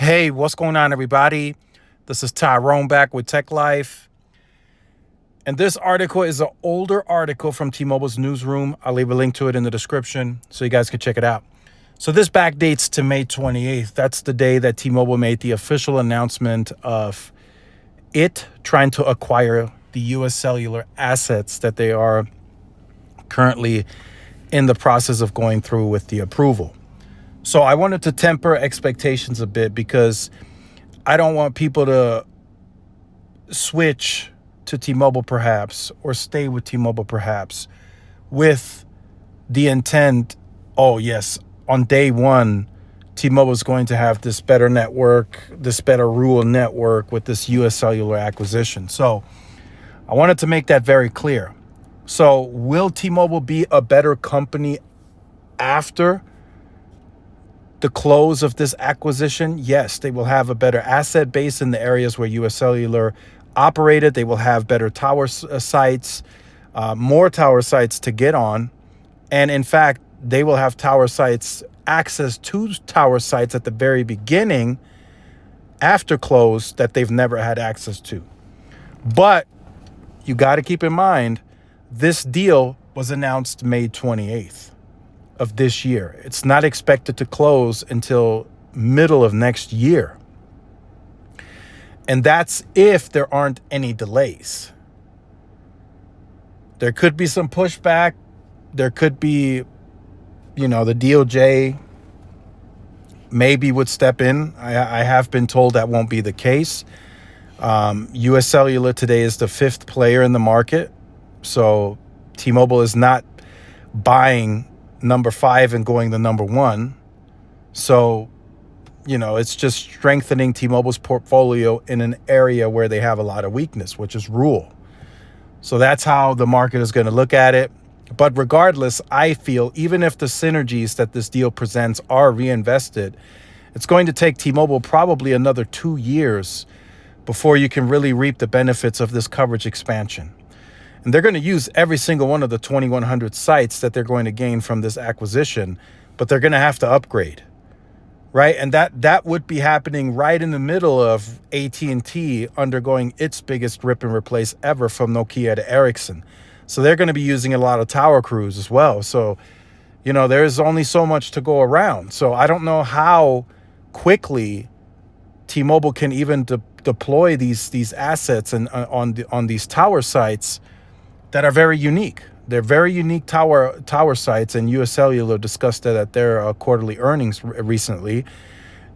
Hey, what's going on, everybody? This is Tyrone back with Tech Life. And this article is an older article from T-Mobile's newsroom. I'll leave a link to it in the description so you guys can check it out. So this backdates to May 28th. That's the day that T-Mobile made the official announcement of it trying to acquire the U.S. cellular assets that they are currently in the process of going through with the approval. So I wanted to temper expectations a bit because I don't want people to switch to T-Mobile perhaps or stay with T-Mobile perhaps with the intent, oh yes, on day one, T-Mobile is going to have this better network, this better rural network with this U.S. cellular acquisition. So I wanted to make that very clear. So will T-Mobile be a better company after the close of this acquisition? Yes, they will have a better asset base in the areas where U.S. Cellular operated. They will have better tower sites, more tower sites to get on. And in fact, they will have tower sites, access to tower sites at the very beginning after close that they've never had access to. But you got to keep in mind, this deal was announced May 28th. Of this year. It's not expected to close until middle of next year. And that's if there aren't any delays. There could be some pushback. There could be, the DOJ maybe would step in. I have been told that won't be the case. U.S. Cellular today is the fifth player in the market. So T-Mobile is not buying number 5 and going to number 1. So, it's just strengthening T-Mobile's portfolio in an area where they have a lot of weakness, which is rural. So that's how the market is going to look at it. But regardless, I feel even if the synergies that this deal presents are reinvested, it's going to take T-Mobile probably another 2 years before you can really reap the benefits of this coverage expansion. And they're going to use every single one of the 2,100 sites that they're going to gain from this acquisition, but they're going to have to upgrade, right? And that would be happening right in the middle of AT&T undergoing its biggest rip and replace ever from Nokia to Ericsson. So they're going to be using a lot of tower crews as well. So, there's only so much to go around. So I don't know how quickly T-Mobile can even deploy these assets and on these tower sites that are very unique. They're very unique tower sites, and U.S. Cellular discussed that at their quarterly earnings recently,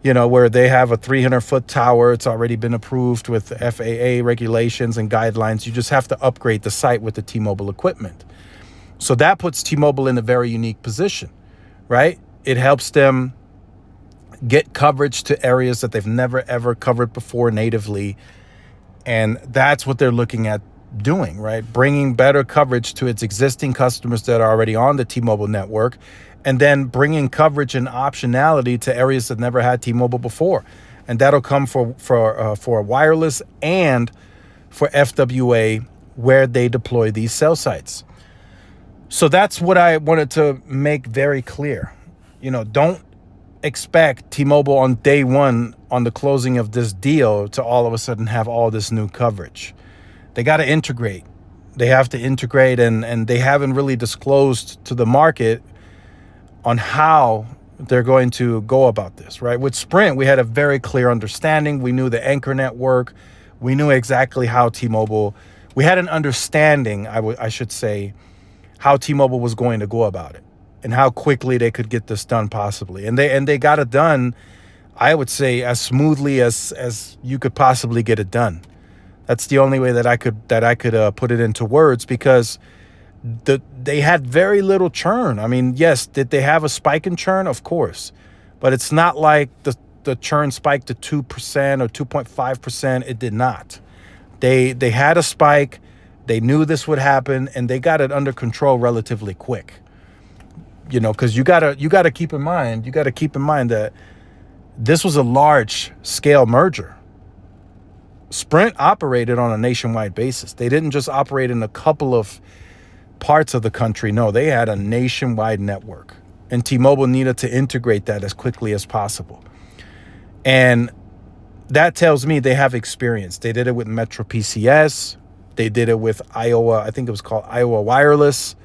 where they have a 300-foot tower. It's already been approved with FAA regulations and guidelines. You just have to upgrade the site with the T-Mobile equipment. So that puts T-Mobile in a very unique position, right? It helps them get coverage to areas that they've never, ever covered before natively. And that's what they're looking at doing, right? Bringing better coverage to its existing customers that are already on the T-Mobile network, and then bringing coverage and optionality to areas that never had T-Mobile before. And that'll come for wireless and for FWA where they deploy these cell sites. So that's what I wanted to make very clear. Don't expect T-Mobile on day one on the closing of this deal to all of a sudden have all this new coverage. They got to integrate. They have to integrate, and they haven't really disclosed to the market on how they're going to go about this, right? With Sprint, we had a very clear understanding. We knew the anchor network. We knew exactly how T-Mobile, we had an understanding, I should say, how T-Mobile was going to go about it and how quickly they could get this done possibly. And they got it done, I would say, as smoothly as you could possibly get it done. That's the only way that I could put it into words, because they had very little churn. I mean, yes, did they have a spike in churn? Of course. But it's not like the churn spiked to 2% or 2.5%. It did not. They had a spike. They knew this would happen, and they got it under control relatively quick. Because you gotta keep in mind that this was a large scale merger. Sprint operated on a nationwide basis. They didn't just operate in a couple of parts of the country. No, they had a nationwide network. And T-Mobile needed to integrate that as quickly as possible. And that tells me they have experience. They did it with Metro PCS. They did it with Iowa. I think it was called Iowa Wireless.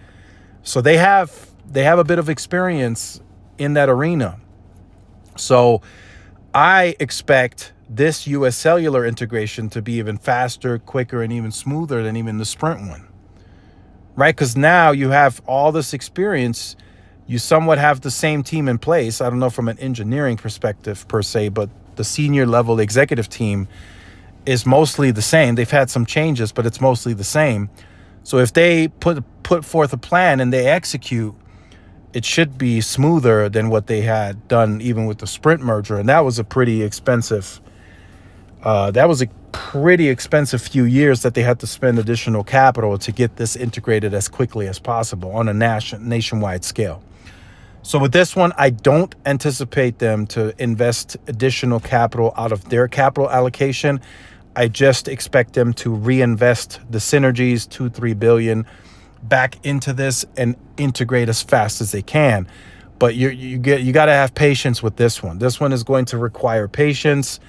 So they have a bit of experience in that arena. So I expect this US Cellular integration to be even faster, quicker, and even smoother than even the Sprint one, right? Because now you have all this experience. You somewhat have the same team in place. I don't know from an engineering perspective per se, but the senior level executive team is mostly the same. They've had some changes, but it's mostly the same. So if they put forth a plan and they execute, it should be smoother than what they had done even with the Sprint merger. And that was a pretty expensive few years that they had to spend additional capital to get this integrated as quickly as possible on a nationwide scale. So with this one, I don't anticipate them to invest additional capital out of their capital allocation. I just expect them to reinvest the synergies, $2-3 billion, back into this and integrate as fast as they can. But you got to have patience with this one. This one is going to require patience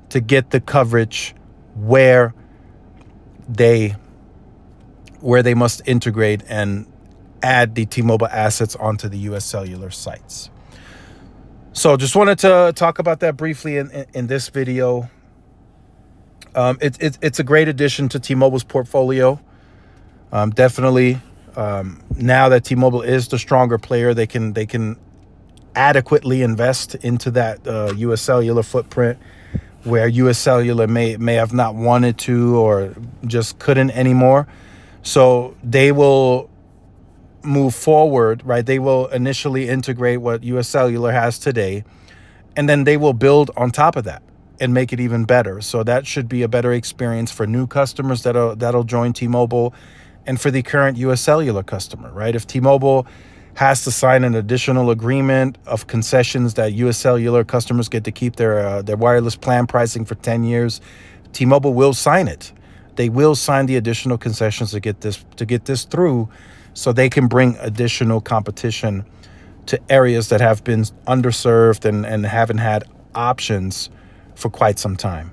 to get the coverage where they must integrate and add the T-Mobile assets onto the US Cellular sites. So just wanted to talk about that briefly in this video. It's a great addition to T-Mobile's portfolio. Definitely, now that T-Mobile is the stronger player, they can adequately invest into that US Cellular footprint, where US Cellular may have not wanted to or just couldn't anymore. So they will move forward, right? They will initially integrate what US Cellular has today, and then they will build on top of that and make it even better. So that should be a better experience for new customers that'll join T-Mobile, and for the current US Cellular customer, right? If T-Mobile has to sign an additional agreement of concessions that US Cellular customers get to keep their wireless plan pricing for 10 years, T-Mobile will sign it. They will sign the additional concessions to get this through, so they can bring additional competition to areas that have been underserved and haven't had options for quite some time.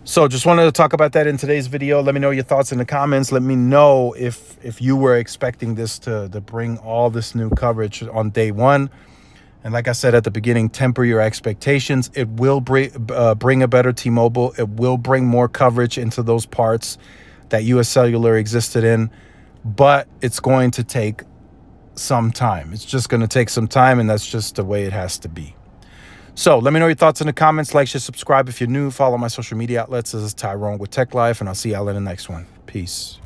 So just wanted to talk about that in today's video. Let me know your thoughts in the comments. Let me know if you were expecting this to bring all this new coverage on day one. And like I said at the beginning, temper your expectations. It will bring a better T-Mobile. It will bring more coverage into those parts that US Cellular existed in. But it's going to take some time. It's just going to take some time, and that's just the way it has to be. So let me know your thoughts in the comments. Like, share, subscribe if you're new. Follow my social media outlets. This is Tyrone with Tech Life, and I'll see y'all in the next one. Peace.